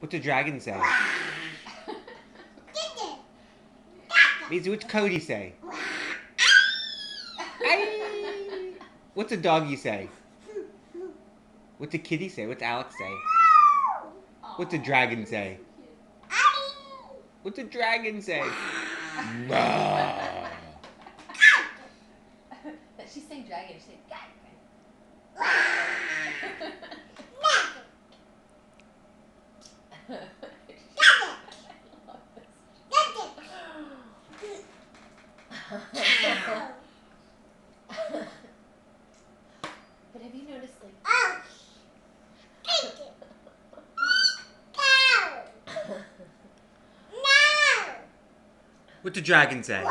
What's a dragon say? Mazie, what's Cody say? Aye. What's a doggy say? What's a kitty say? What's Alex say? What's a dragon say? What's a dragon say? She's saying dragon. She's saying dragon. But have you noticed, like, What's a dragon say?